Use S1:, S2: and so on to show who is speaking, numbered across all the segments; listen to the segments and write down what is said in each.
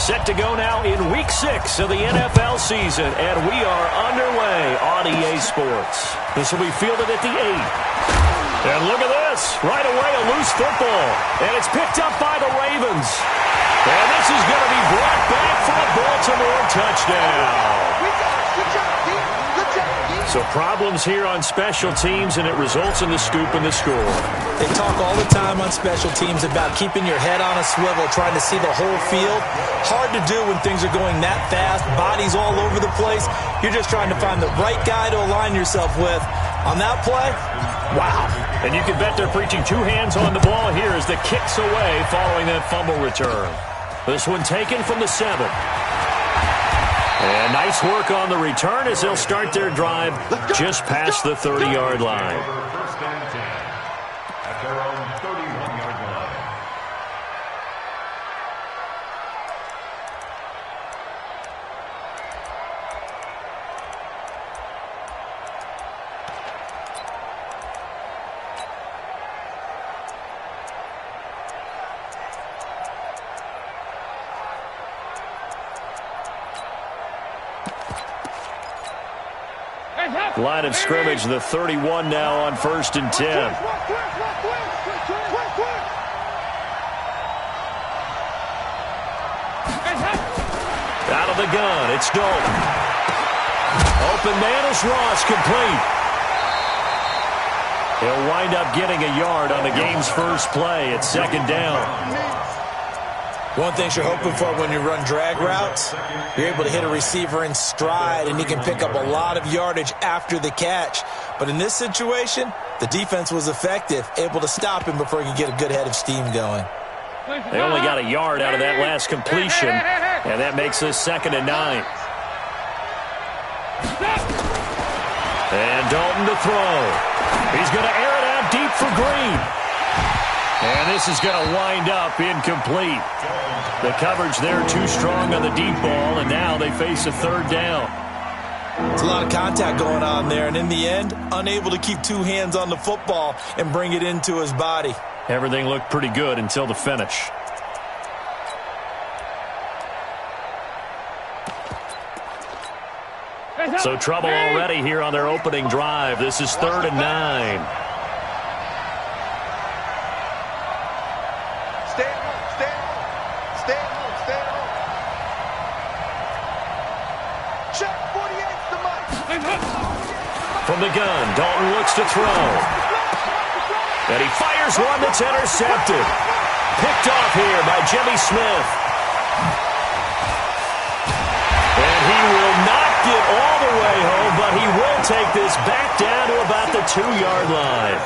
S1: Set to go now in Week 6 of the NFL season, and we are underway on EA Sports. This will be fielded at the 8. And look at this. Right away, a loose football. And it's picked up by the Ravens. And this is going to be brought back for a Baltimore touchdown. So problems here on special teams, and it results in the scoop and the score.
S2: They talk all the time on special teams about keeping your head on a swivel, trying to see the whole field. Hard to do when things are going that fast, bodies all over the place. You're just trying to find the right guy to align yourself with. On that play, wow.
S1: And you can bet they're preaching two hands on the ball here as the kick's away following that fumble return. This one taken from the 7. And nice work on the return as they'll start their drive just past the 30-yard line.
S3: First and 10 at their own 31-yard line.
S1: Line of scrimmage, the 31 now on 1st and 10. Out of the gun, it's Dalton. Open man is Ross, complete. He'll wind up getting a yard on the game's first play at 2nd down.
S2: One thing you're hoping for when you run drag routes, you're able to hit a receiver in stride, and he can pick up a lot of yardage after the catch. But in this situation, the defense was effective, able to stop him before he could get a good head of steam going.
S1: They only got a yard out of that last completion, and that makes this 2nd and 9. And Dalton to throw. He's going to air it out deep for Green. And this is going to wind up incomplete. The coverage there too strong on the deep ball, and now they face a 3rd down.
S2: There's a lot of contact going on there, and in the end, unable to keep two hands on the football and bring it into his body.
S1: Everything looked pretty good until the finish. So trouble already here on their opening drive. This is 3rd and 9. From the gun, Dalton looks to throw. And he fires one that's intercepted. Picked off here by Jimmy Smith. And he will not get all the way home, but he will take this back down to about the 2-yard line.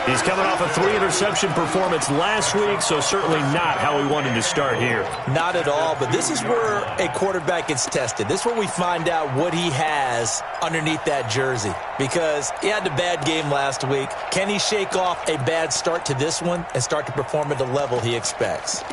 S1: He's coming off a 3-interception performance last week, so certainly not how we wanted to start here.
S2: Not at all, but this is where a quarterback gets tested. This is where we find out what he has underneath that jersey, because he had a bad game last week. Can he shake off a bad start to this one and start to perform at the level he expects?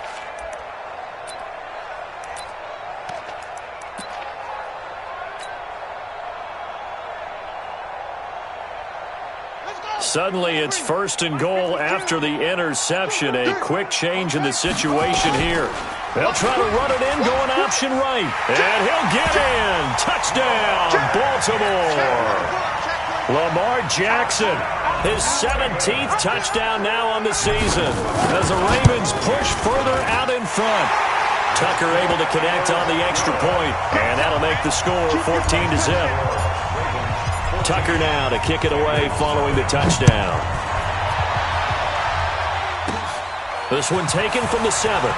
S1: Suddenly, it's 1st and goal after the interception. A quick change in the situation here. They'll try to run it in, going option right. And he'll get in. Touchdown, Baltimore. Lamar Jackson, his 17th touchdown now on the season, as the Ravens push further out in front. Tucker able to connect on the extra point, and that'll make the score 14-0. Tucker now to kick it away following the touchdown. This one taken from the 7.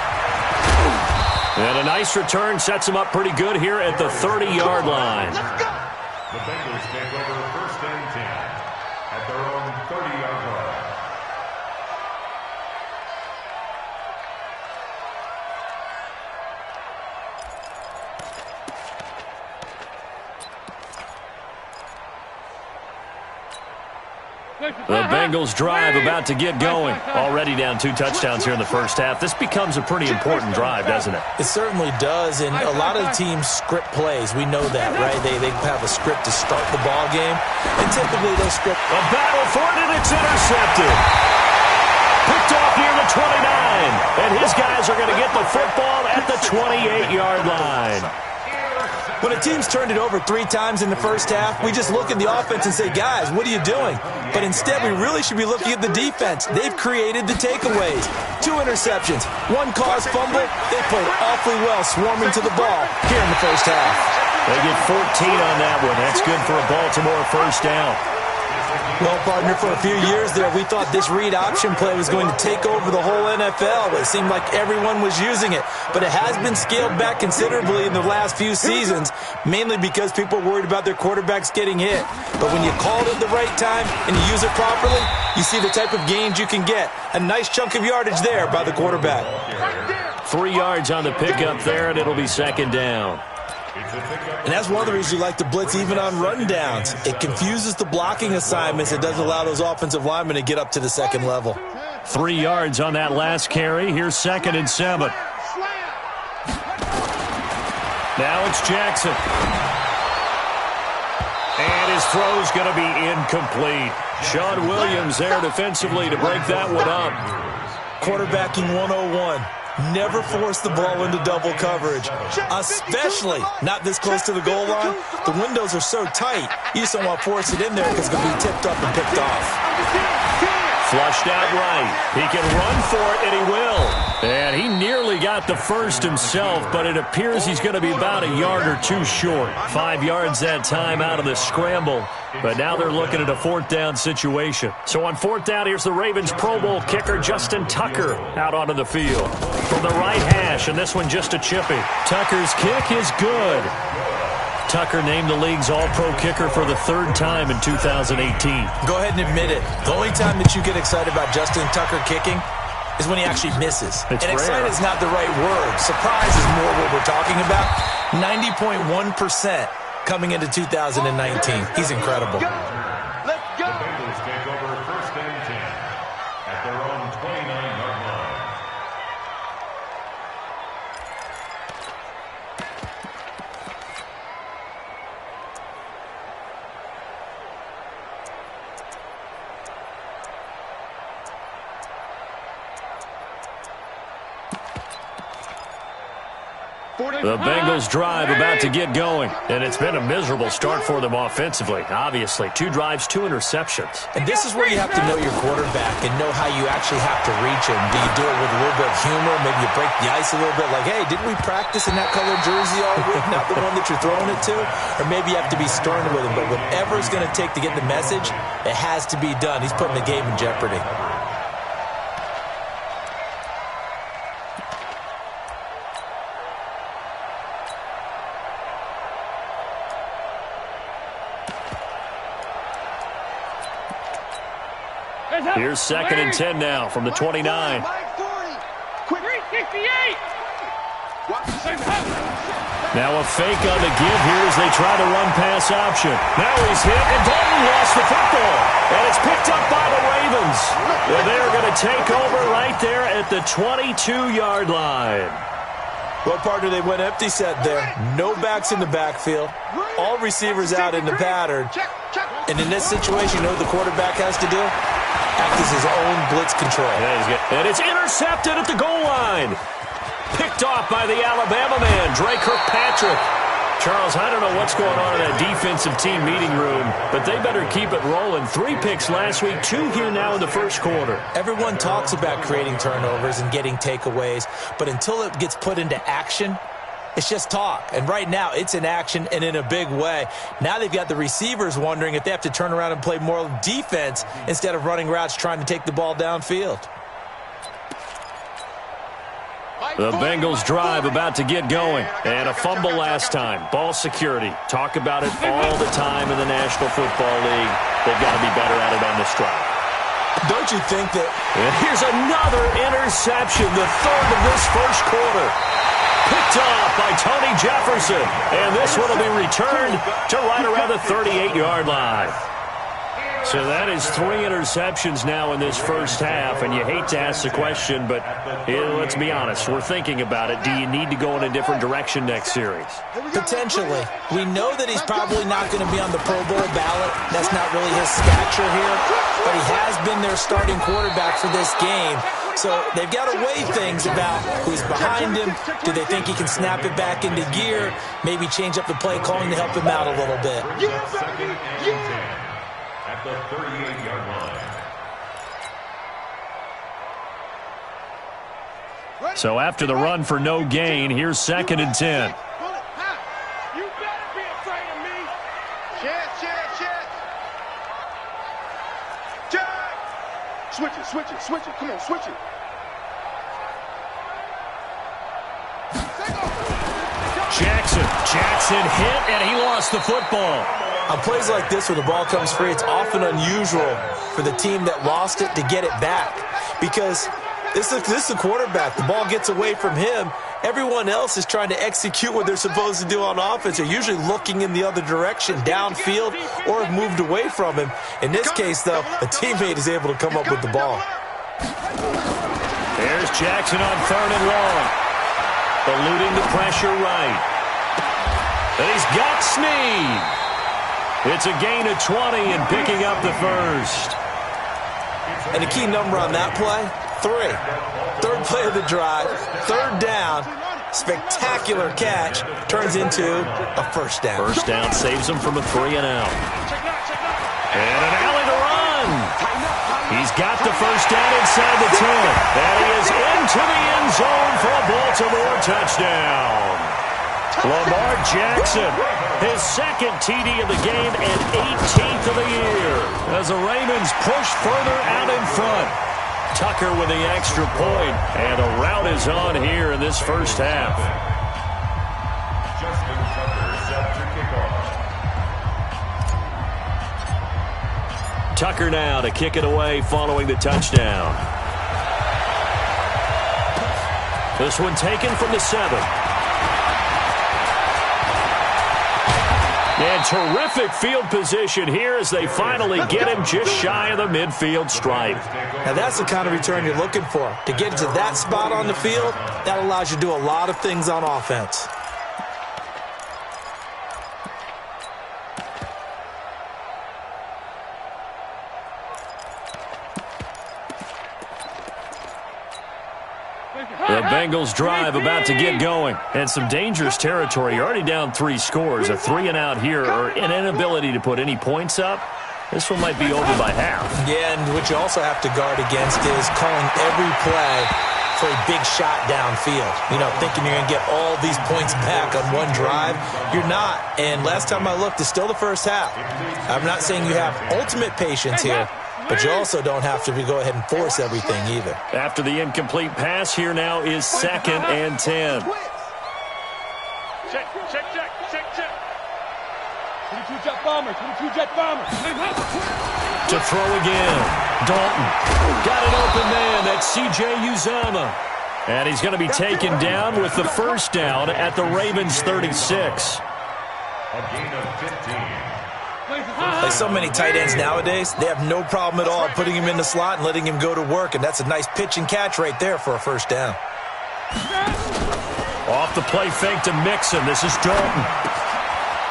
S1: And a nice return sets him up pretty good here at the 30-yard line.
S3: The Bengals take over 1st and 10 at their own 30-yard line.
S1: The Bengals drive about to get going. Already down 2 touchdowns here in the first half. This becomes a pretty important drive, doesn't it?
S2: It certainly does, and a lot of the teams script plays. We know that, right? They have a script to start the ball game, and typically those script.
S1: A battle for it, and it's intercepted. Picked off near the 29. And his guys are going to get the football at the 28-yard line.
S2: When a team's turned it over 3 times in the first half, we just look at the offense and say, guys, what are you doing? But instead, we really should be looking at the defense. They've created the takeaways. 2 interceptions, 1 caused fumble. They played awfully well swarming to the ball here in the first half.
S1: They get 14 on that one. That's good for a Baltimore first down.
S2: Well, partner, for a few years there, we thought this read option play was going to take over the whole NFL. It seemed like everyone was using it. But it has been scaled back considerably in the last few seasons, mainly because people are worried about their quarterbacks getting hit. But when you call it at the right time and you use it properly, you see the type of gains you can get. A nice chunk of yardage there by the quarterback.
S1: 3 yards on the pickup there, and it'll be second down.
S2: And that's one of the reasons you like to blitz even on run downs. It confuses the blocking assignments. It doesn't allow those offensive linemen to get up to the second level.
S1: 3 yards on that last carry. Here's 2nd and 7. Now it's Jackson. And his throw's going to be incomplete. Sean Williams there defensively to break that one up.
S2: Quarterbacking 101. Never force the ball into double coverage, especially not this close to the goal line. The windows are so tight, you just don't want to force it in there because it's going to be tipped up and picked off.
S1: Flushed out right. He can run for it, and he will. And he nearly got the first himself, but it appears he's going to be about a yard or 2 short. 5 yards that time out of the scramble. But now they're looking at a 4th down situation. So on 4th down, here's the Ravens Pro Bowl kicker Justin Tucker out onto the field. From the right hash, and this one just a chippy. Tucker's kick is good. Tucker named the league's all-pro kicker for the 3rd time in 2018.
S2: Go ahead and admit it. The only time that you get excited about Justin Tucker kicking is when he actually misses.
S1: It's
S2: and
S1: rare.
S2: excited is not the right word. Surprise is more what we're talking about. 90.1% coming into 2019. He's incredible.
S3: Let's go. The Bengals take over 1st and 10 at their own 29-yard line.
S1: The Bengals drive about to get going, and it's been a miserable start for them offensively. Obviously, 2 drives, 2 interceptions.
S2: And this is where you have to know your quarterback and know how you actually have to reach him. Do you do it with a little bit of humor? Maybe you break the ice a little bit like, hey, didn't we practice in that colored jersey all week? Not the one that you're throwing it to? Or maybe you have to be stern with him. But whatever it's going to take to get the message, it has to be done. He's putting the game in jeopardy.
S1: Here's 2nd and 10 now from the 29. Now a fake on the give here as they try to run pass option. Now he's hit, and Dalton lost the football. And it's picked up by the Ravens. And they are going to take over right there at the 22-yard line.
S2: Well, partner, they went empty set there. No backs in the backfield. All receivers out in the pattern. And in this situation, you know what the quarterback has to do? Act as his own blitz control.
S1: And it's intercepted at the goal line. Picked off by the Alabama man, Dre Kirkpatrick. Charles, I don't know what's going on in that defensive team meeting room, but they better keep it rolling. 3 picks last week, 2 here now in the first quarter.
S2: Everyone talks about creating turnovers and getting takeaways, but until it gets put into action, it's just talk. And right now, it's in action and in a big way. Now they've got the receivers wondering if they have to turn around and play more defense instead of running routes trying to take the ball downfield.
S1: The Bengals drive about to get going. And a fumble last time. Ball security. Talk about it all the time in the National Football League. They've got to be better at it on this drive.
S2: Don't you think that...
S1: And here's another interception, the 3rd of this first quarter. Picked off by Tony Jefferson. And this one will be returned to right around the 38-yard line. So that is 3 interceptions now in this first half, and you hate to ask the question, but let's be honest, we're thinking about it. Do you need to go in a different direction next series?
S2: Potentially. We know that he's probably not going to be on the Pro Bowl ballot. That's not really his stature here, but he has been their starting quarterback for this game. So they've got to weigh things about who's behind him. Do they think he can snap it back into gear? Maybe change up the play calling to help him out a little bit.
S3: Second and 10 at the 38-yard line.
S1: So after the run for no gain, here's 2nd and 10.
S4: You better be afraid of me. Chance. Switch it. Come on, switch it.
S1: Jackson hit, and he lost the football.
S2: On plays like this where the ball comes free, it's often unusual for the team that lost it to get it back. Because this is a quarterback. The ball gets away from him. Everyone else is trying to execute what they're supposed to do on offense. They're usually looking in the other direction, downfield, or have moved away from him. In this case, though, a teammate is able to come up with the ball.
S1: There's Jackson on 3rd and long. Eluding the pressure right. And he's got Snead. It's a gain of 20 and picking up the first.
S2: And the key number on that play, 3. 3rd play of the drive, 3rd down, spectacular catch, turns into a first down.
S1: First down saves him from a 3 and out. And an alley to run. He's got the first down inside the 10. And he is into the end zone for a Baltimore touchdown. Lamar Jackson, his 2nd TD of the game and 18th of the year, as the Ravens push further out in front. Tucker with the extra point, and a rout is on here in this first half.
S3: Justin Tucker set to kick off.
S1: Tucker now to kick it away following the touchdown. This one taken from the 7. And terrific field position here as they finally get him just shy of the midfield stripe.
S2: Now that's the kind of return you're looking for. To get to that spot on the field, that allows you to do a lot of things on offense.
S1: The Bengals drive about to get going. And some dangerous territory. You're already down 3 scores. A 3 and out here, or an inability to put any points up. This one might be over by half. Yeah, and what you also have to guard against is calling every play for a big shot downfield. You know, thinking you're going to get all these points back on one drive. You're not. And last time I looked, it's still the first half. I'm not saying you have ultimate patience here, but you also don't have to go ahead and force everything either. After the incomplete pass, here now is 2nd and 10.
S4: Check. 22 jet bomber.
S1: To throw again. Dalton. Got an open man. That's C.J. Uzomah. And he's going to be taken down with the first down at the Ravens' 36.
S3: A gain of 15.
S2: Like so many tight ends nowadays, they have no problem at all putting him in the slot and letting him go to work, and that's a nice pitch and catch right there for a first down.
S1: Off the play fake to Mixon. This is Dalton.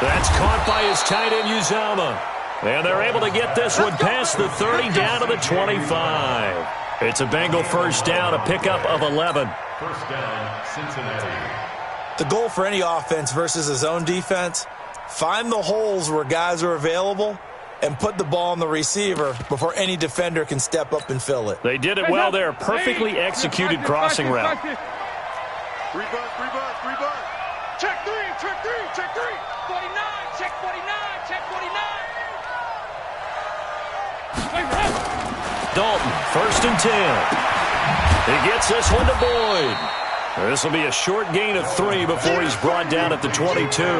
S1: That's caught by his tight end Uzomah. And they're able to get this one past the 30 down to the 25. It's a Bengal first down, a pickup of 11.
S3: First down, Cincinnati.
S2: The goal for any offense versus a zone defense, find the holes where guys are available and put the ball on the receiver before any defender can step up and fill it.
S1: They did it well there. Perfectly executed crossing route.
S4: Three bud. Check three. 49, check 49.
S1: Dalton, 1st and 10. He gets this one to Boyd. This will be a short gain of 3 before he's brought down at the 22.
S3: A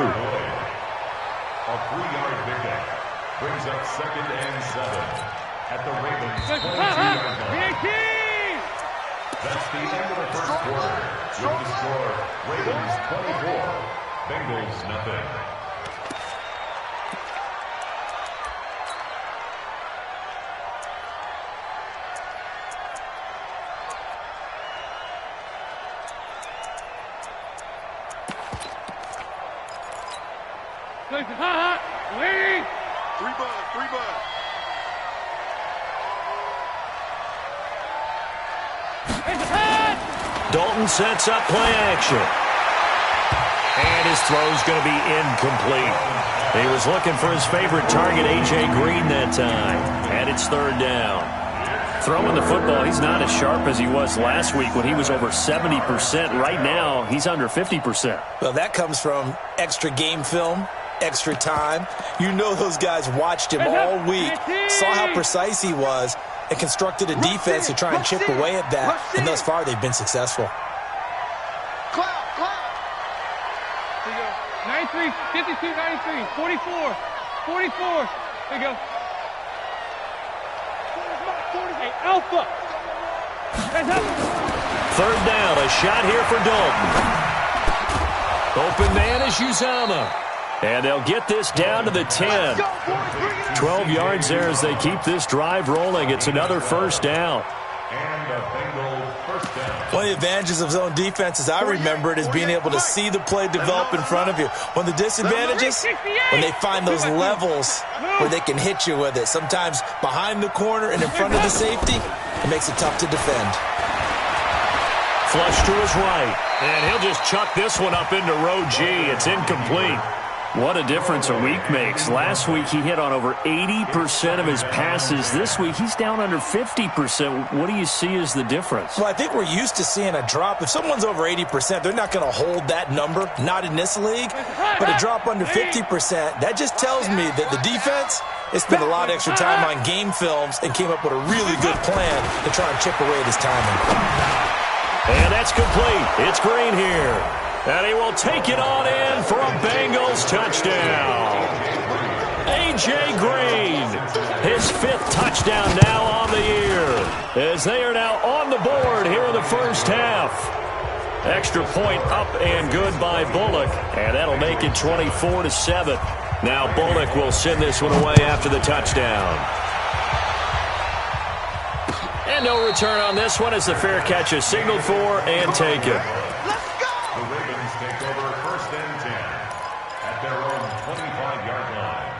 S3: 3-yard pickup brings up 2nd and 7 at the Ravens' 22-yard line. That's the end of the first quarter. With the score, Ravens 24, Bengals nothing.
S4: Three bud.
S1: Dalton sets up play action. And his throw's going to be incomplete. He was looking for his favorite target, A.J. Green, that time. And it's third down. Throwing the football, he's not as sharp as he was last week when he was over 70%. Right now, he's under 50%.
S2: Well, that comes from extra game film, extra time. You know those guys watched him all week, saw how precise he was, and constructed a defense to try and chip away at that. And thus far, they've been successful.
S5: 93, 52, 93, 44, 44. There you go. Hey, Alpha.
S1: Third down, a shot here for Dalton. Open man is Uzomah. And they'll get this down to the 10. 12 yards there as they keep this drive rolling. It's another first down.
S3: And a Bengal first down.
S2: One of the advantages of zone defense, as I remember it, is being able to see the play develop in front of you. One of the disadvantages, when they find those levels where they can hit you with it. Sometimes behind the corner and in front of the safety, it makes it tough to defend.
S1: Flush to his right. And he'll just chuck this one up into row G. It's incomplete. What a difference a week makes. Last week he hit on over 80% of his passes. This week he's down under 50%. What do you see as the difference?
S2: Well, I think we're used to seeing a drop. If someone's over 80%, they're not going to hold that number, not in this league. But a drop under 50%, that just tells me that the defense, they spent a lot of extra time on game films and came up with a really good plan to try and chip away at his timing.
S1: And that's complete. It's Green here. And he will take it on in for a Bengals touchdown. A.J. Green, his 5th touchdown now on the year, as they are now on the board here in the first half. Extra point up and good by Bullock, and that'll make it 24-7. Now Bullock will send this one away after the touchdown. And no return on this one as the fair catch is signaled for and taken.
S3: The Ravens take over first and 10 at their own 25-yard line.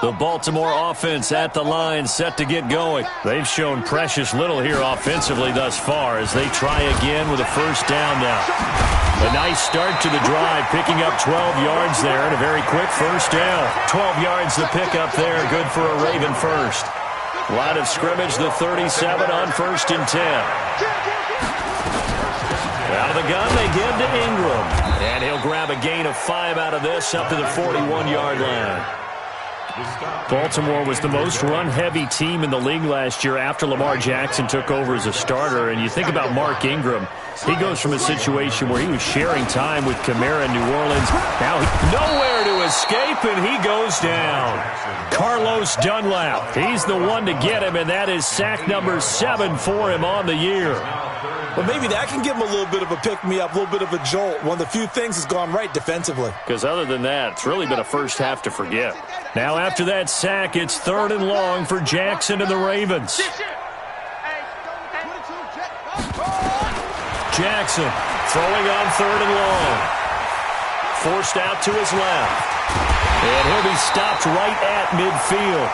S1: The Baltimore offense at the line, set to get going. They've shown precious little here offensively thus far as they try again with a first down now. A nice start to the drive, picking up 12 yards there and a very quick first down. 12 yards to pick up there, good for a Raven first. Line of scrimmage, the 37 on first and 10. Out of the gun, they give to Ingram. And he'll grab a gain of 5 out of this up to the 41-yard line. Baltimore was the most run-heavy team in the league last year after Lamar Jackson took over as a starter. And you think about Mark Ingram, he goes from a situation where he was sharing time with Kamara in New Orleans. Now nowhere to escape, and he goes down. Carlos Dunlap, he's the one to get him, and that is sack number 7 for him on the year.
S2: Well, maybe that can give him a little bit of a pick-me-up, a little bit of a jolt. One of the few things that's gone right defensively.
S1: Because other than that, it's really been a first half to forget. Now after that sack, it's 3rd and long for Jackson and the Ravens. Jackson throwing on 3rd and long. Forced out to his left. And he'll be stopped right at midfield.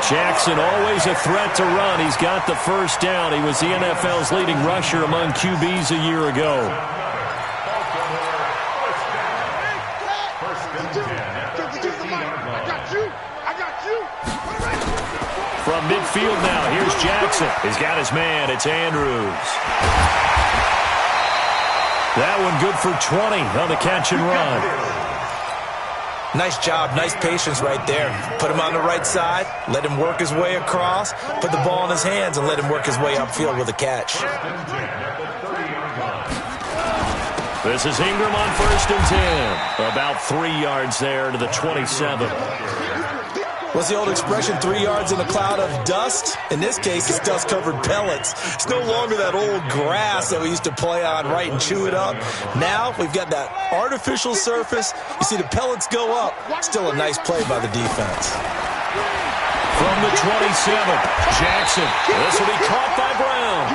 S1: Jackson always a threat to run. He's got the first down. He was the NFL's leading rusher among QBs a year ago. From midfield now, here's Jackson. He's got his man. It's Andrews. That one good for 20 on the catch and run.
S2: Nice job, nice patience right there. Put him on the right side, let him work his way across, put the ball in his hands, and let him work his way upfield with a catch.
S1: This is Ingram on 1st and 10. About 3 yards there to the 27.
S2: What's the old expression, 3 yards in a cloud of dust? In this case, it's dust-covered pellets. It's no longer that old grass that we used to play on, right, and chew it up. Now we've got that artificial surface. You see the pellets go up. Still a nice play by the defense.
S1: From the 27, Jackson. This will be caught by Brown.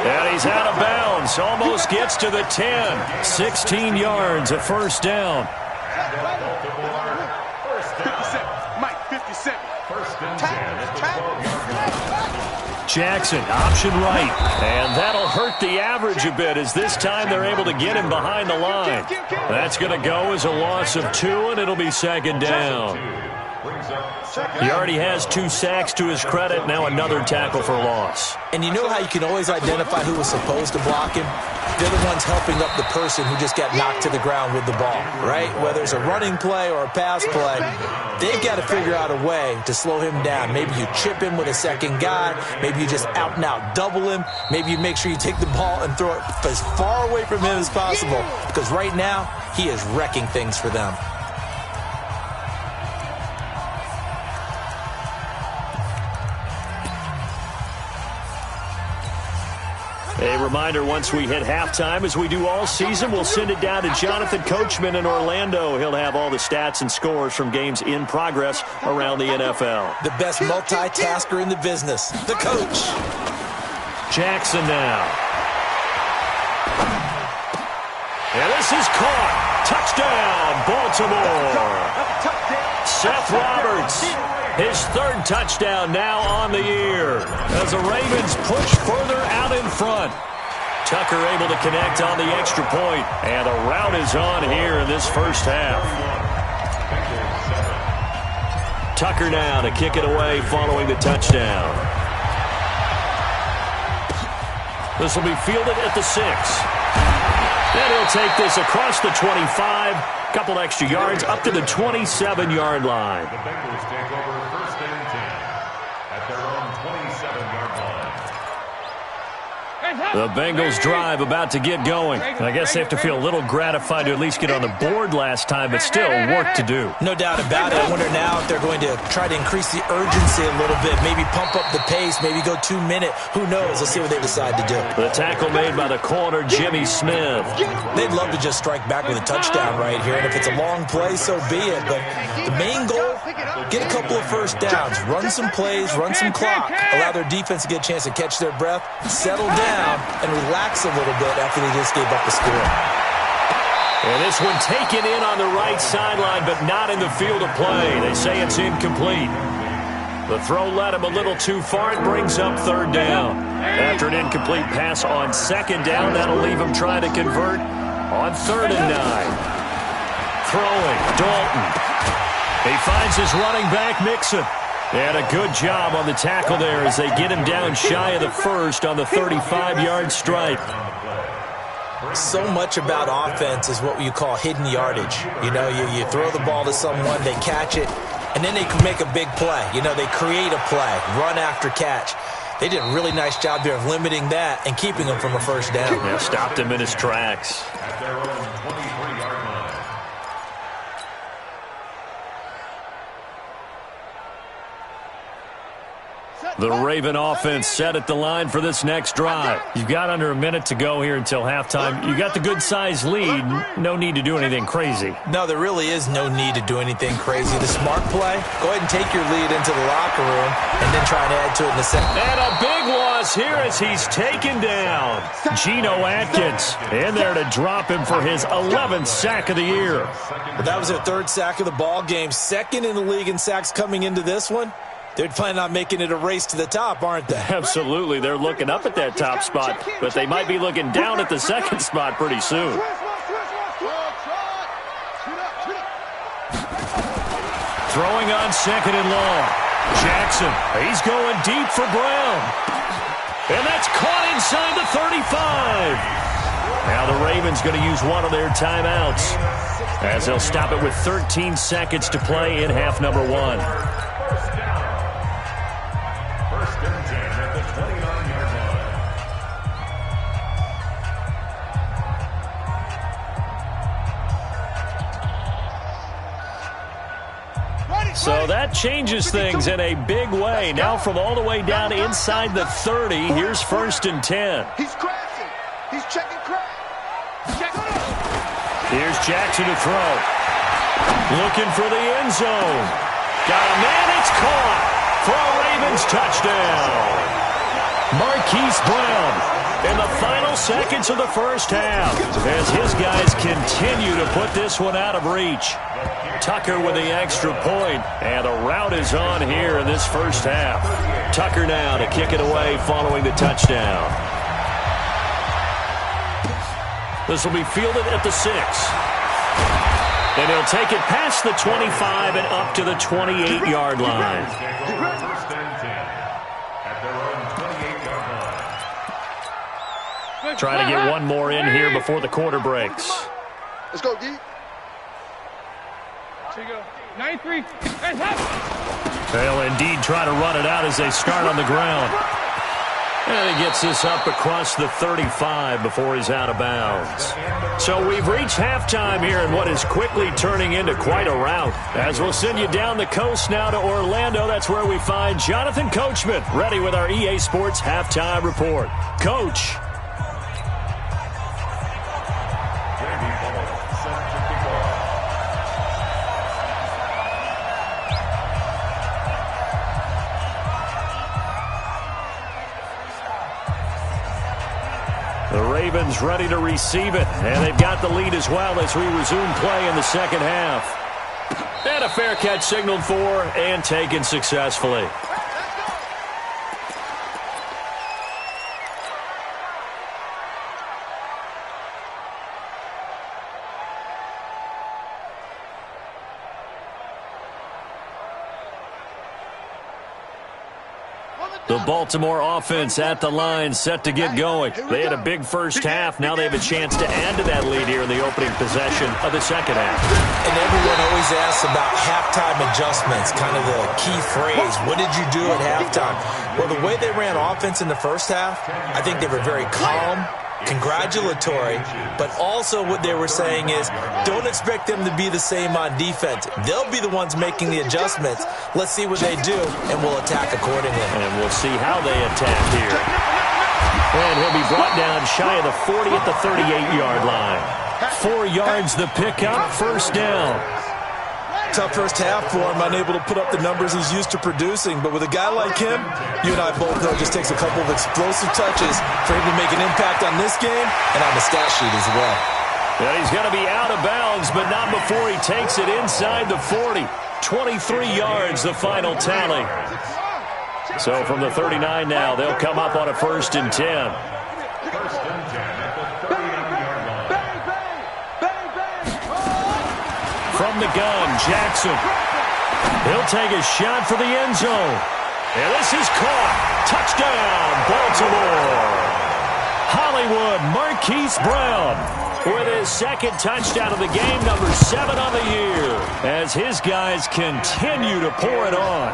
S1: And he's out of bounds. Almost gets to the 10. 16 yards, a first down.
S4: 57. Mike, 57.
S3: First and 10 at the 12-yard line.
S1: Jackson, option right. And that'll hurt the average a bit as this time they're able to get him behind the line. That's going to go as a loss of 2, and it'll be second down. He already has 2 sacks to his credit. Now another tackle for loss.
S2: And you know how you can always identify who was supposed to block him? They're the ones helping up the person who just got knocked to the ground with the ball, right? Whether it's a running play or a pass play, they've got to figure out a way to slow him down. Maybe you chip him with a second guy. Maybe you just out and out double him. Maybe you make sure you take the ball and throw it as far away from him as possible, because right now he is wrecking things for them.
S1: A reminder, once we hit halftime, as we do all season, we'll send it down to Jonathan Coachman in Orlando. He'll have all the stats and scores from games in progress around the NFL.
S2: The best multitasker in the business, the coach.
S1: Jackson now. And this is caught. Touchdown, Baltimore. Seth Roberts, his 3rd touchdown now on the year as the Ravens push further out in front. Tucker able to connect on the extra point, and a rout is on here in this first half. Tucker now to kick it away following the touchdown. This will be fielded at the 6. And he'll take this across the 25. Couple extra yards up to the 27-yard line.
S3: The Bengals take over first and 10 at their own 27-yard line.
S1: The Bengals drive about to get going. And I guess they have to feel a little gratified to at least get on the board last time, but still work to do.
S2: No doubt about it. I wonder now if they're going to try to increase the urgency a little bit, maybe pump up the pace, maybe go 2-minute. Who knows? Let's see what they decide to do.
S1: The tackle made by the corner, Jimmy Smith.
S2: They'd love to just strike back with a touchdown right here, and if it's a long play, so be it. But the main goal, get a couple of first downs, run some plays, run some clock, allow their defense to get a chance to catch their breath, settle down, and relax a little bit after they just gave up the score.
S1: And this one taken in on the right sideline, but not in the field of play. They say it's incomplete. The throw led him a little too far. It brings up 3rd down. After an incomplete pass on 2nd down, that'll leave him trying to convert on 3rd and 9. Throwing, Dalton. He finds his running back, Mixon. And a good job on the tackle there as they get him down shy of the 1st on the 35-yard strike.
S2: So much about offense is what you call hidden yardage. You know, you throw the ball to someone, they catch it, and then they can make a big play. You know, they create a play, run after catch. They did a really nice job there of limiting that and keeping him from a first down.
S1: Yeah, stopped him in his tracks.
S3: At their own 23-yard line.
S1: The Raven offense set at the line for this next drive. You've got under a minute to go here until halftime. You got the good-sized lead. No need to do anything crazy.
S2: No, there really is no need to do anything crazy. The smart play, go ahead and take your lead into the locker room and then try and add to it in the second.
S1: And a big loss here as he's taken down. Geno Atkins in there to drop him for his 11th sack of the year.
S2: But that was their 3rd sack of the ball game. 2nd in the league in sacks coming into this one. They're planning on making it a race to the top, aren't they?
S1: Absolutely. They're looking up at that top spot, but they might be looking down at the 2nd spot pretty soon. Throwing on 2nd and long. Jackson, he's going deep for Brown. And that's caught inside the 35. Now the Ravens going to use one of their timeouts as they'll stop it with 13 seconds to play in half number 1.
S3: First and 10 at the 29-yard line.
S1: So that changes things in a big way. Now from all the way down inside the 30, here's 1st and 10.
S4: He's crashing. He's checking crash.
S1: Here's Jackson to throw. Looking for the end zone. Got a man, it's caught for a Ravens touchdown. Marquise Brown in the final seconds of the first half as his guys continue to put this one out of reach. Tucker with the extra point, and the rout is on here in this first half. Tucker now to kick it away following the touchdown. This will be fielded at the 6. And he'll take it past the 25 and up to the 28-yard line.
S3: First and 10 at their own 28-yard line.
S1: Trying to get one more in here before the quarter breaks.
S4: Let's go, D.
S5: Here you go. 93.
S1: They'll indeed try to run it out as they start on the ground. And he gets this up across the 35 before he's out of bounds. So we've reached halftime here in what is quickly turning into quite a rout. As we'll send you down the coast now to Orlando, that's where we find Jonathan Coachman, ready with our EA Sports Halftime Report. Coach. The Ravens ready to receive it, and they've got the lead as well as we resume play in the second half. And a fair catch signaled for and taken successfully. The Baltimore offense at the line, set to get going. They had a big first half. Now they have a chance to add to that lead here in the opening possession of the second half.
S2: And everyone always asks about halftime adjustments, kind of the key phrase. What did you do at halftime? Well, the way they ran offense in the first half, I think they were very calm, congratulatory, but also what they were saying is don't expect them to be the same on defense. They'll be the ones making the adjustments. Let's see what they do, and we'll attack accordingly.
S1: And we'll see how they attack here. And he'll be brought down shy of the 40 at the 38-yard line. 4 yards the pickup, first down.
S2: Tough first half for him, unable to put up the numbers he's used to producing. But with a guy like him, you and I both know it just takes a couple of explosive touches for him to make an impact on this game and on the stat sheet as well.
S1: Yeah, he's going to be out of bounds, but not before he takes it inside the 40. 23 yards, the final tally. So from the 39 now, they'll come up on a 1st and 10.
S3: First and 10 at the 39-yard line.
S1: From the gun, Jackson. He'll take a shot for the end zone. And this is caught. Touchdown, Baltimore. Hollywood Marquise Brown with his second touchdown of the game, number 7 on the year, as his guys continue to pour it on.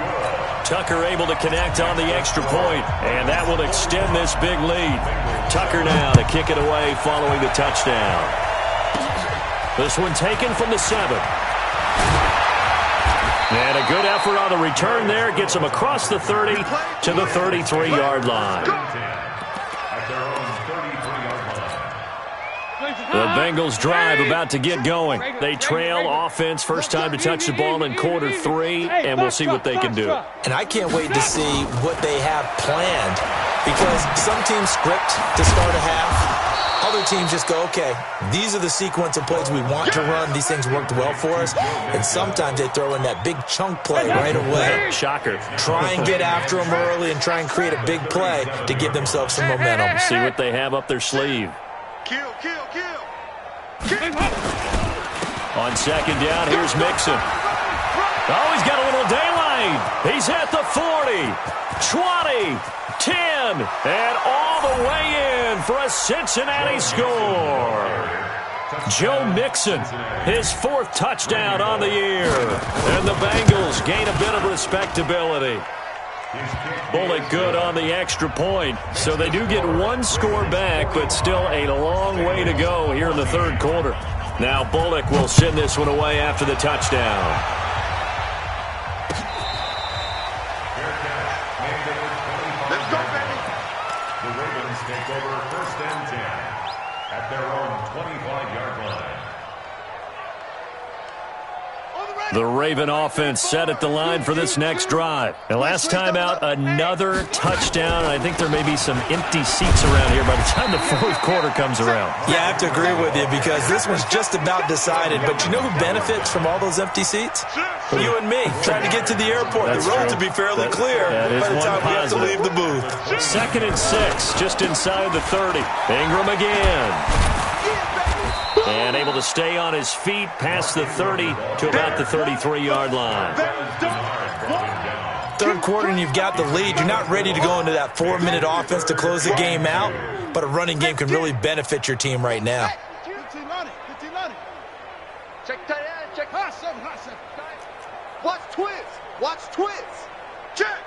S1: Tucker able to connect on the extra point, and that will extend this big lead. Tucker now to kick it away following the touchdown. This one taken from the 7. And a good effort on the return there. Gets him across the 30 to the 33-yard line. The Bengals drive about to get going. They trail offense, first time to touch the ball in quarter 3, and we'll see what they can do.
S2: And I can't wait to see what they have planned, because some teams script to start a half. Other teams just go, okay, these are the sequence of plays we want to run. These things worked well for us. And sometimes they throw in that big chunk play right away.
S1: Shocker.
S2: Try and get after them early and try and create a big play to give themselves some momentum.
S1: See what they have up their sleeve.
S4: Kill.
S1: On second down, here's Mixon. Oh, he's got a little daylight. He's at the 40, 20, 10, and all the way in for a Cincinnati score. Joe Mixon, his 4th touchdown on the year. And the Bengals gain a bit of respectability. Bullock good on the extra point. So they do get 1 score back, but still a long way to go here in the 3rd quarter. Now Bullock will send this one away after the touchdown.
S4: Let's go, baby.
S3: The Ravens take over 1st and 10 at their own 25-yard line.
S4: On the
S1: The Raven offense set at the line for this next drive. And last time out, another touchdown. I think there may be some empty seats around here by the time the fourth quarter comes around.
S2: Yeah, I have to agree with you because this one's just about decided. But you know who benefits from all those empty seats? You and me, trying to get to the airport.
S1: That's
S2: the road
S1: true.
S2: to be fairly clear by the time we have to leave the booth.
S1: 2nd and 6, just inside the 30. Ingram again. And able to stay on his feet past the 30 to about the 33-yard line.
S2: Third quarter and you've got the lead. You're not ready to go into that 4-minute offense to close the game out, but a running game can really benefit your team right now.
S4: Check tight end, check hustle. Watch twist. Check.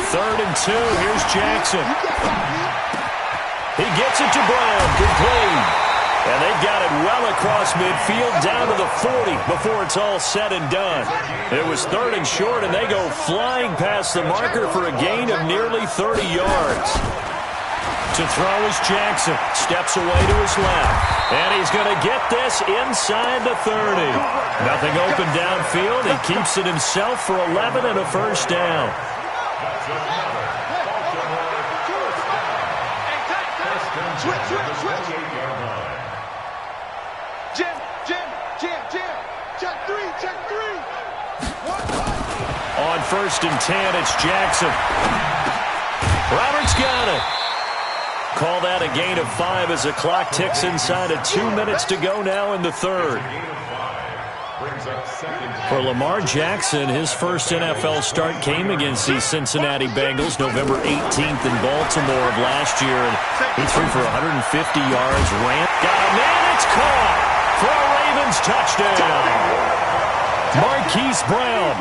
S1: 3rd and 2, here's Jackson. He gets it to Brown, complete. And they've got it well across midfield, down to the 40 before it's all said and done. It was 3rd and short, and they go flying past the marker for a gain of nearly 30 yards. To throw is Jackson. Steps away to his left. And he's going to get this inside the 30. Nothing open downfield. He keeps it himself for 11 and a first down.
S4: Switch. Jim. Check three.
S1: On 1st and 10, it's Jackson. Roberts got it. Call that a gain of 5 as the clock ticks inside of 2 minutes to go now in the 3rd. For Lamar Jackson, his first NFL start came against the Cincinnati Bengals November 18th in Baltimore of last year. And he threw for 150 yards, ran. Got a man, it's caught for a Ravens touchdown. Marquise Brown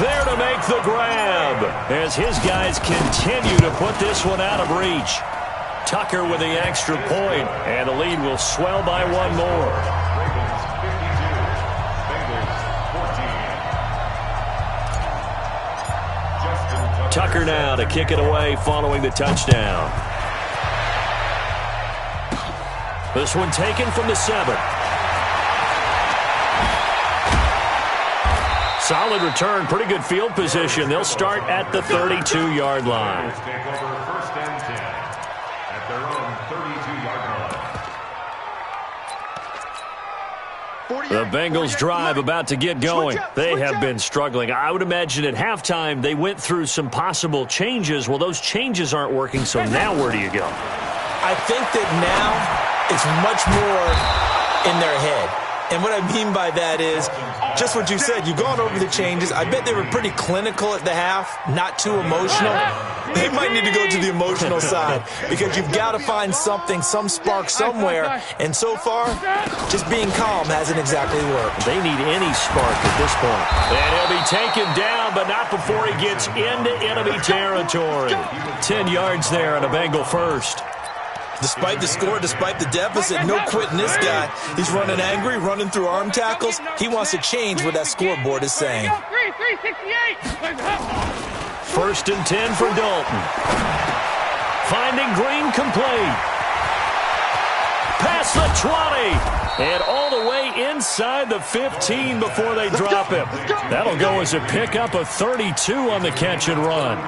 S1: there to make the grab as his guys continue to put this one out of reach. Tucker with the extra point, and the lead will swell by one more. Tucker now to kick it away following the touchdown. This one taken from the 7. Solid return, pretty good field position. They'll start at the 32-yard line.
S3: Take over 1st and 10 at their own 32-yard line.
S1: The Bengals drive about to get going. They have been struggling. I would imagine at halftime they went through some possible changes. Well, those changes aren't working, so now where do you go?
S2: I think that now it's much more in their head. And what I mean by that is just what you said. You've gone over the changes. I bet they were pretty clinical at the half, not too emotional. They might need to go to the emotional side because you've got to find something, some spark somewhere. And so far, just being calm hasn't exactly worked.
S1: They need any spark at this point. And he'll be taken down, but not before he gets into enemy territory. 10 yards there on a Bengal first.
S2: Despite the score, despite the deficit, no quitting this guy. He's running angry, running through arm tackles. He wants to change what that scoreboard is saying.
S1: 1st and 10 for Dalton. Finding Green complete. Past the 20. And all the way inside the 15 before they drop him. That'll go as a pickup of 32 on the catch and run.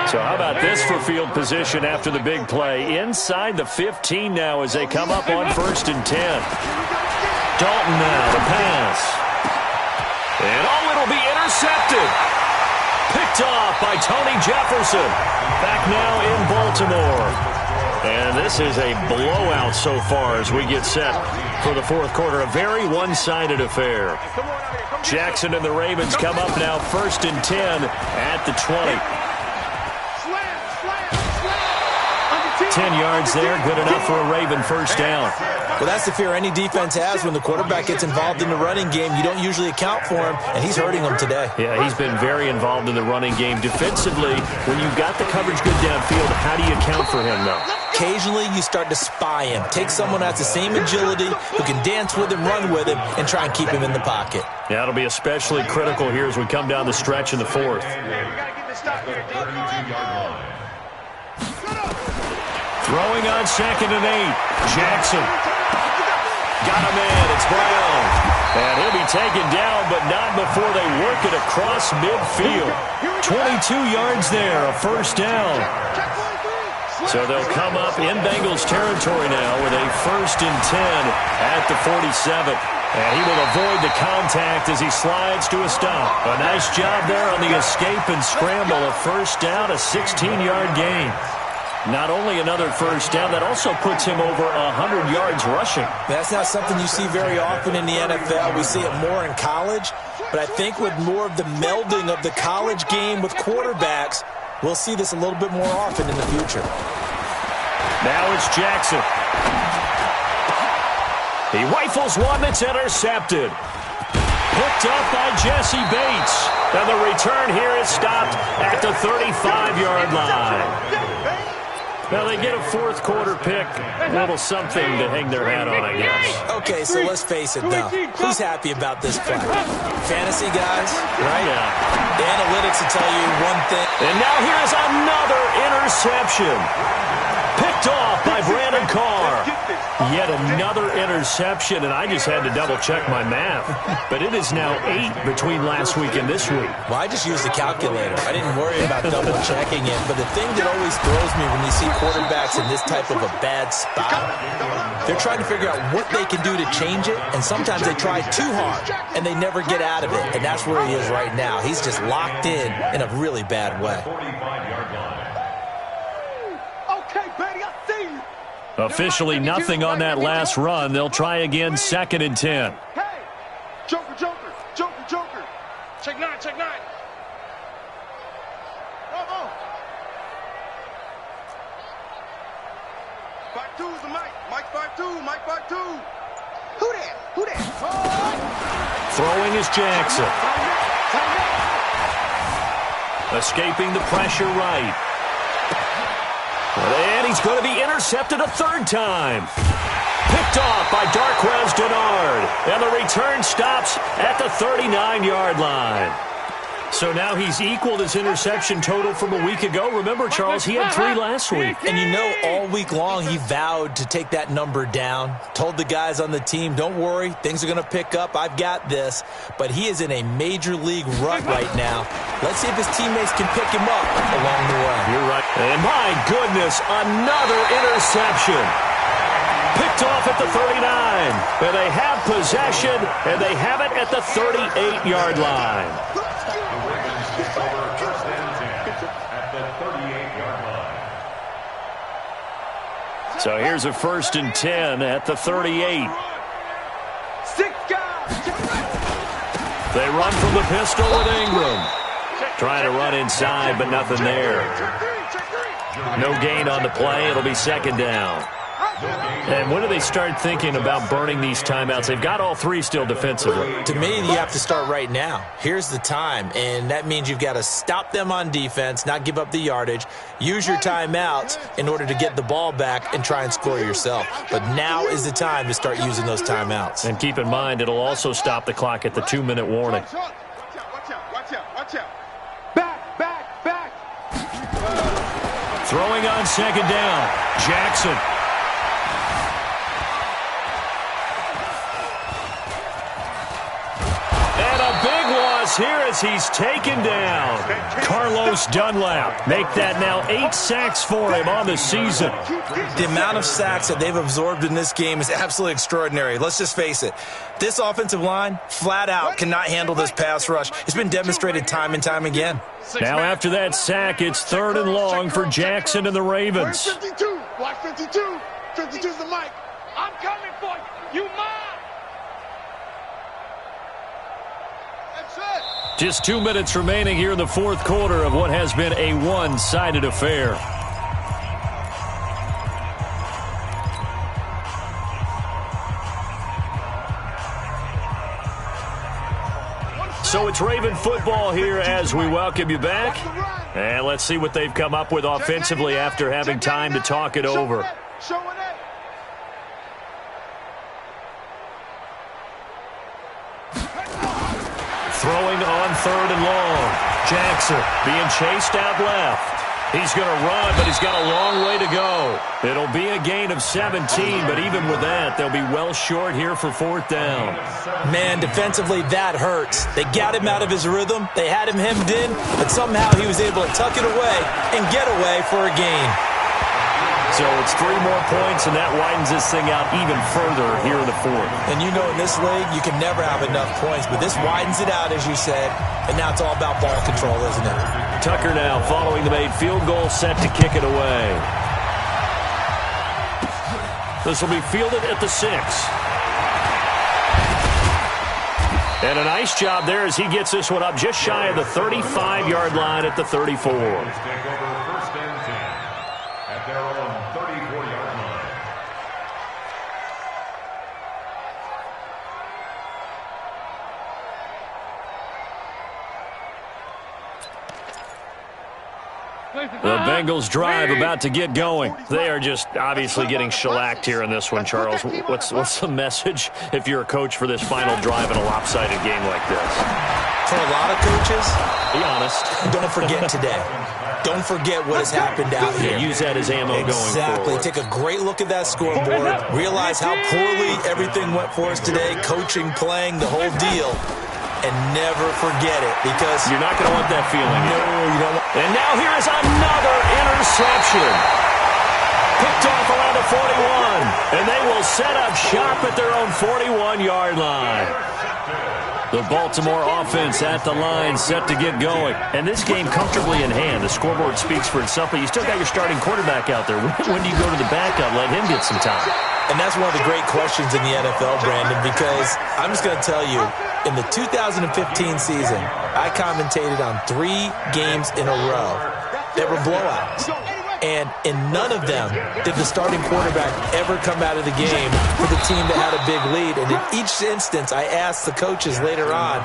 S1: So how about this for field position after the big play? Inside the 15 now as they come up on 1st and 10. Dalton now to pass. And it'll be intercepted. Picked off by Tony Jefferson. Back now in Baltimore. And this is a blowout so far as we get set for the fourth quarter. A very one-sided affair. Jackson and the Ravens come up now 1st and 10 at the 20. 10 yards there, good enough for a Raven first down.
S2: Well, that's the fear any defense has when the quarterback gets involved in the running game. You don't usually account for him, and he's hurting them today.
S1: Yeah, he's been very involved in the running game. Defensively, when you've got the coverage good downfield, how do you account for him, though?
S2: Occasionally, you start to spy him. Take someone that has the same agility, who can dance with him, run with him, and try and keep him in the pocket.
S1: Yeah, it'll be especially critical here as we come down the stretch in the fourth. Throwing on 2nd and 8. Jackson. Got him in. It's Brown. And he'll be taken down, but not before they work it across midfield. 22 yards there, a first down. So they'll come up in Bengals territory now with a 1st and 10 at the 47. And he will avoid the contact as he slides to a stop. A nice job there on the escape and scramble. A first down, a 16-yard gain. Not only another first down, that also puts him over 100 yards rushing.
S2: That's not something you see very often in the NFL. We see it more in college. But I think with more of the melding of the college game with quarterbacks, we'll see this a little bit more often in the future.
S1: Now it's Jackson. He rifles one that's intercepted. Picked up by Jesse Bates. And the return here is stopped at the 35-yard line. Now they get a 4th quarter pick. A little something to hang their hat on, I guess.
S2: Okay, so let's face it now. Who's happy about this play? Fantasy guys, right?
S1: Yeah.
S2: The analytics will tell you one thing.
S1: And now here's another interception. Picked off by Brandon Carr. Yet another interception, and I just had to double-check my math. But it is now 8 between last week and this week.
S2: Well, I just used the calculator. I didn't worry about double-checking it. But the thing that always throws me when you see quarterbacks in this type of a bad spot, they're trying to figure out what they can do to change it, and sometimes they try too hard, and they never get out of it. And that's where he is right now. He's just locked in a really bad way.
S1: Officially nothing on that last run. They'll try again, 2nd and 10.
S4: Hey! Joker, Joker, Joker, Joker. Check 9, check 9. Oh. 5-2 is the Mike. Mike 5-2, Mike 5-2. Who that? Who that? Oh.
S1: Throwing is Jackson. Escaping the pressure right. And he's going to be intercepted a 3rd time. Picked off by Darquez Denard. And the return stops at the 39-yard line. So now he's equaled his interception total from a week ago. Remember, Charles, he had 3 last week.
S2: And you know, all week long he vowed to take that number down. Told the guys on the team, don't worry, things are going to pick up. I've got this. But he is in a major league rut right now. Let's see if his teammates can pick him up along the way.
S1: You're right. And my goodness, another interception. Picked off at the 39. And they have possession, and they have it at the 38-yard line. So here's a 1st and 10 at the 38.
S4: 6 guys.
S1: They run from the pistol with Ingram. Trying to run inside, but nothing there. No gain on the play. It'll be 2nd down. And when do they start thinking about burning these timeouts? They've got all 3 still defensively.
S2: To me, you have to start right now. Here's the time, and that means you've got to stop them on defense, not give up the yardage, use your timeouts in order to get the ball back and try and score yourself. But now is the time to start using those timeouts.
S1: And keep in mind, it'll also stop the clock at the 2-minute warning.
S4: Watch out. Back.
S1: Throwing on 2nd down, Jackson. Here as he's taken down. Carlos Dunlap make that now 8 sacks for him on the season.
S2: The amount of sacks that they've absorbed in this game is absolutely extraordinary. Let's just face it. This offensive line, flat out, cannot handle this pass rush. It's been demonstrated time and time again.
S1: Now after that sack, it's 3rd and long for Jackson and the Ravens.
S4: 52. Watch 52. 52 is the mic. I'm coming for you. You mine.
S1: Just 2 minutes remaining here in the 4th quarter of what has been a one-sided affair. So it's Raven football here as we welcome you back. And let's see what they've come up with offensively after having time to talk it over. Throwing on 3rd and long. Jackson being chased out left. He's going to run, but he's got a long way to go. It'll be a gain of 17, but even with that, they'll be well short here for fourth down.
S2: Man, defensively, that hurts. They got him out of his rhythm. They had him hemmed in, but somehow he was able to tuck it away and get away for a gain.
S1: So it's 3 more points, and that widens this thing out even further here in the fourth.
S2: And you know in this league, you can never have enough points, but this widens it out, as you said, and now it's all about ball control, isn't it?
S1: Tucker now following the made field goal, set to kick it away. This will be fielded at the 6. And a nice job there as he gets this one up just shy of the 35-yard line at the 34.
S3: Take over first and 10 at their own 34-yard line.
S1: The Bengals drive about to get going. They are just obviously getting shellacked here in this one, Charles. What's the message if you're a coach for this final drive in a lopsided game like this?
S2: For a lot of coaches,
S1: be honest.
S2: Don't forget today. Don't forget what has happened out here.
S1: Use that as ammo going forward.
S2: Exactly. Take a great look at that scoreboard. Realize how poorly everything went for us today. Coaching, playing, the whole deal. And never forget it, because
S1: you're not going to want that feeling.
S2: No, you don't.
S1: And now here is another interception. Picked off around the 41. And they will set up shop at their own 41-yard line. The Baltimore offense at the line, set to get going. And this game comfortably in hand. The scoreboard speaks for itself, but you still got your starting quarterback out there. When do you go to the backup? Let him get some time.
S2: And that's one of the great questions in the NFL, Brandon, because I'm just going to tell you, in the 2015 season, I commentated on 3 games in a row that were blowouts. And in none of them did the starting quarterback ever come out of the game for the team that had a big lead. And in each instance, I asked the coaches later on,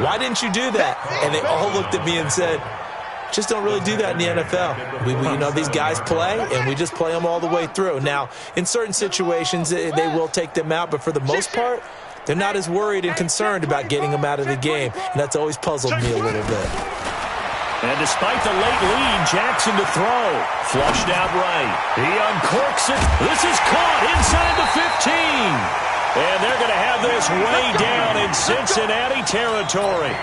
S2: why didn't you do that? And they all looked at me and said, just don't really do that in the NFL. You know, these guys play, and we just play them all the way through. Now, in certain situations, they will take them out, but for the most part, they're not as worried and concerned about getting them out of the game, and that's always puzzled me a little bit.
S1: And despite the late lead, Jackson to throw. Flushed out right. He uncorks it. This is caught inside the 15. And they're going to have this way down in Cincinnati territory.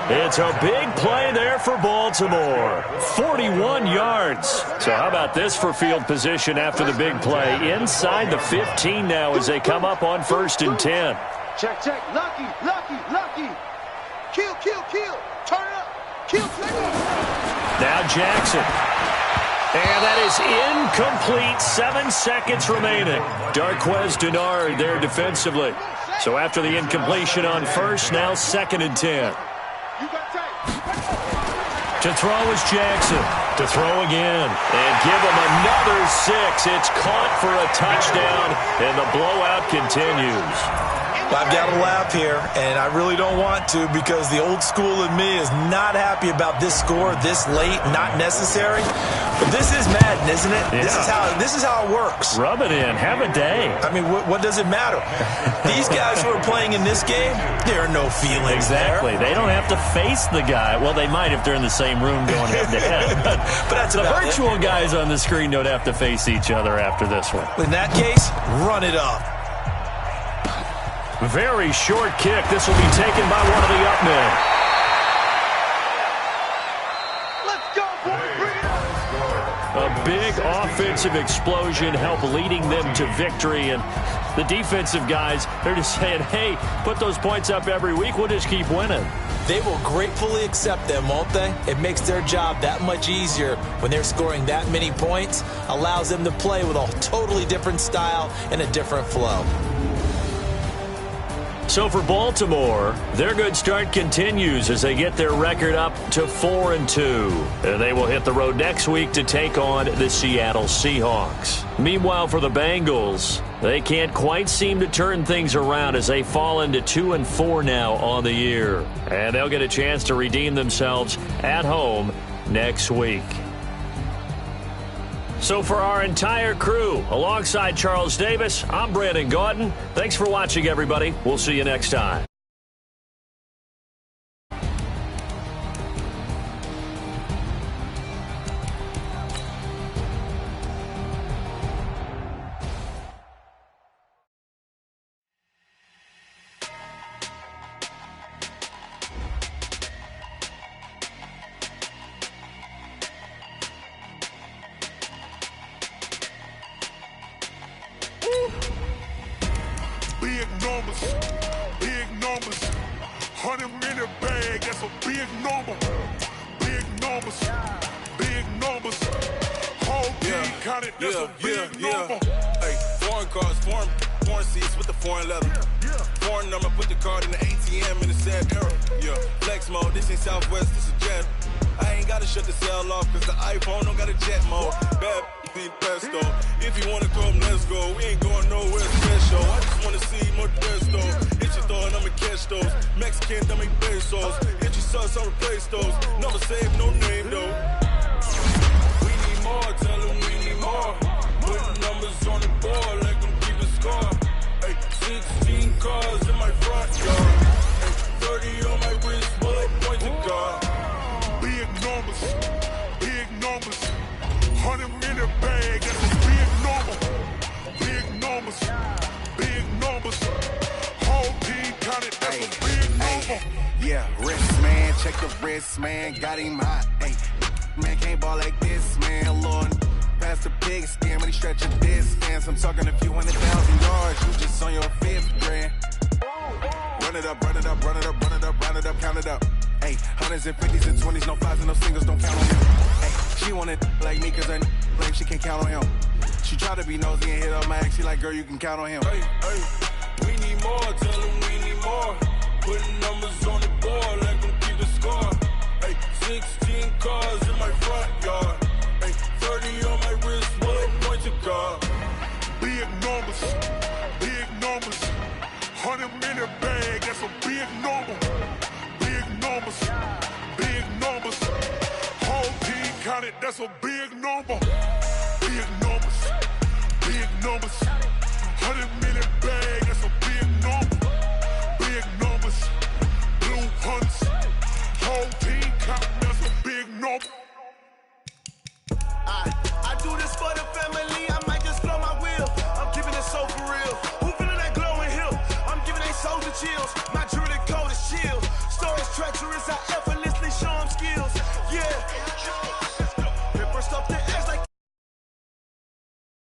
S1: It's a big play there for Baltimore. 41 yards. So how about this for field position after the big play? Inside the 15 now as they come up on 1st and 10.
S4: Check, check. Lucky, lucky, lucky. Kill, kill, kill. Turn it up. Kill, kill.
S1: Now Jackson. And that is incomplete. 7 seconds remaining. Darquez Denard there defensively. So after the incompletion on 1st, now 2nd and 10. To throw is Jackson. To throw again. And give him another 6. It's caught for a touchdown, and the blowout continues.
S2: Well, I've got to laugh here, and I really don't want to, because the old school in me is not happy about this score this late, not necessary. But this is Madden, isn't it? Yeah. This is how it works.
S1: Rub it in. Have a day.
S2: I mean, what does it matter? These guys who are playing in this game, there are no feelings
S1: exactly.
S2: there.
S1: They don't have to face the guy. Well, they might if they're in the same room going head-to-head. But
S2: that's
S1: the virtual guys on the screen don't have to face each other after this one.
S2: In that case, run it up.
S1: Very short kick. This will be taken by one of the up men.
S4: Let's go, boys. Bring it up.
S1: A big offensive explosion helped leading them to victory. And the defensive guys, they're just saying, hey, put those points up every week. We'll just keep winning.
S2: They will gratefully accept them, won't they? It makes their job that much easier when they're scoring that many points. Allows them to play with a totally different style and a different flow.
S1: So for Baltimore, their good start continues as they get their record up to 4-2. And they will hit the road next week to take on the Seattle Seahawks. Meanwhile, for the Bengals, they can't quite seem to turn things around as they fall into 2-4 now on the year. And they'll get a chance to redeem themselves at home next week. So for our entire crew, alongside Charles Davis, I'm Brandon Gaudin. Thanks for watching, everybody. We'll see you next time.
S6: big numbers, big numbers. 100 in the bag, that's a big number. Big numbers, big numbers. Whole team counted, that's a big number.
S7: Hey, foreign cars, foreign seats with the foreign leather. Foreign number, put the card in the ATM in the sad era. Yeah, flex mode, this ain't Southwest, this is Jet. I ain't gotta shut the cell off, cause the iPhone don't got a jet mode. Bad be pesto. If you wanna come, let's go. We ain't going nowhere special. I just wanna see more pesto. Hit your throw and I'ma catch those. Mexican, dummy pesos. Hit your sauce, I'll replace those. Never save no name though. We need more, tell them we need more. Putting numbers on the board, like them keep a score. Hey, 16 cars in my front yard. Hey, 30 on my wrist, bullet point to God.
S6: Big numbers, big numbers. 100 in the bag, that's a big number. Big numbers, big numbers. Whole team counted, that's a big number.
S8: Yeah, wrist man, check the wrist man, got him hot. Ay, man can't ball like this, man. Lord, past the big stand when he stretch a distance. I'm talking a few 100,000 yards, you just on your fifth grand. Run it up, run it up, run it up, run it up, round it up, count it up. Hey, hundreds and fifties and 20s, no fives and no singles, don't count on him. Hey, she wanted like me cause her like she can't count on him. She tried to be nosy and hit up my ex, she like, girl, you can count on him.
S7: Hey, hey, we need more, tell them we need more. Putting numbers on the board, like them keep the score. Hey, 16 cars in my front yard. Hey, 30 on my wrist, bullet point to God.
S6: Big numbers, big numbers. 100 in the bag, that's a big number. Big numbers, big numbers. Whole team counted, that's a big number. Big numbers, big numbers.